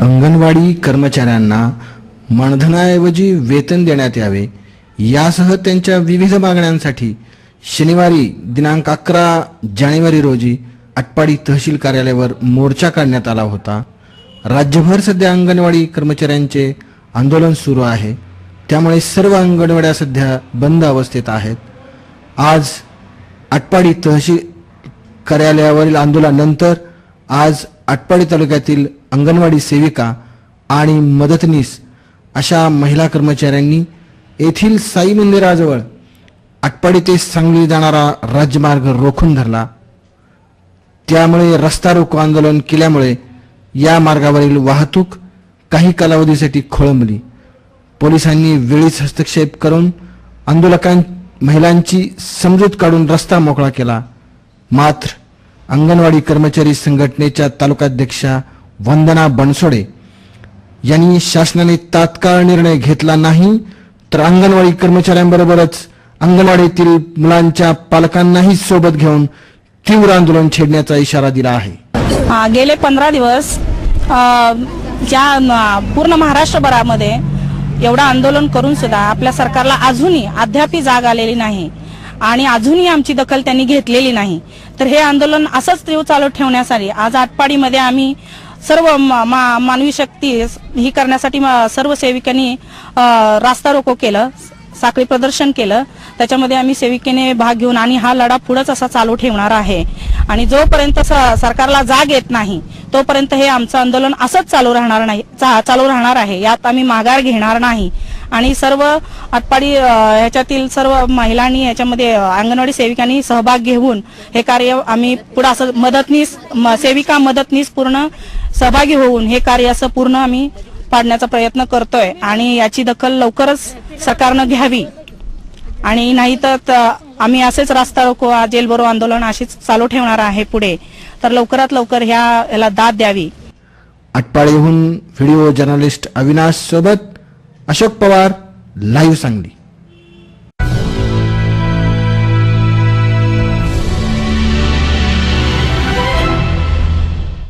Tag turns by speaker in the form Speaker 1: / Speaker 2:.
Speaker 1: अंगणवाडी कर्मचाऱ्यांना मानधनाऐवजी वेतन देण्यात यावे यासह त्यांच्या विविध मागण्यांसाठी शनिवारी दिनांक 11 जानेवारी रोजी आटपाडी तहसील कार्यालयावर मोर्चा काढण्यात आला होता। राज्यभर सध्या अंगणवाडी कर्मचाऱ्यांचे आंदोलन सुरू आहे, त्यामुळे सर्व अंगणवाड्या सध्या बंद अवस्थेत आहेत। आज आटपाडी तहसील कार्यालयावरील आंदोलनानंतर आज आटपाडी तालुक्यातील अंगणवाडी सेविका आणि मदतनीस अशा महिला कर्मचाऱ्यांनी येथील साई मंदिराजवळ आटपाडी ते सांगली जाणारा राज्यमार्ग रोखून धरला। त्यामुळे रस्ता रोको आंदोलन केल्यामुळे या मार्गावरील वाहतूक काही कालावधीसाठी खोळंबली। पोलिसांनी वेळीच हस्तक्षेप करून महिलांची समजूत काढून रस्ता मोकळा केला। मात्र अंगणवाडी कर्मचारी संघटनेच्या तालुकाध्यक्षा वंदना बनसोडे यांनी शासनाने तात्काळ निर्णय घेतला नाही तर अंगणवाडी कर्मचाऱ्यांबरोबरच अंगणवाडीतील मुलांच्या पालकांनाही सोबत घेऊन तीव्र आंदोलन छेडण्याचा इशारा दिला आहे।
Speaker 2: गेले 15 दिवस ज्या पूर्ण महाराष्ट्रभरामध्ये एवढा आंदोलन करून सुद्धा आपल्या सरकारला अजूनही अद्यापही जाग आलेली नाही आणि अजूनही आमची दखल त्यांनी घेतलेली नाही। तर हे आंदोलन असंच तीव्र चालू ठेवण्यासाठी आज आटपाडीमध्ये आम्ही सर्व मानवी शक्ती ही करण्यासाठी सर्व सेविकांनी रास्ता रोको केलं, साखळी प्रदर्शन केलं। त्याच्यामध्ये आम्ही सेविकेने भाग घेऊन आणि हा लढा पुढेच असा चालू ठेवणार आहे आणि जोपर्यंत सरकारला जाग येत नाही तोपर्यंत हे आमचं आंदोलन असंच चालू राहणार आहे। यात आम्ही माघार घेणार नाही आणि सर्व आटपाडी ह्याच्यातील सर्व महिलांनी याच्यामध्ये अंगणवाडी सेविकांनी सहभाग घेऊन हे कार्य आम्ही पुढे असं सेविका मदतनीस पूर्ण सहभागी होऊन हे कार्य असं पूर्ण आम्ही पाडण्याचा प्रयत्न करतोय आणि याची दखल लवकरच सरकारनं घ्यावी आणि नाही तर आम्ही असेच रास्ता रोको जेलभरो आंदोलन अशीच चालू ठेवणार आहे पुढे। तर लवकरात लवकर याला दाद द्यावी।
Speaker 1: आटपाडीहून व्हिडिओ जर्नलिस्ट अविनाश सोबत अशोक पवार, लाईव्ह सांगली।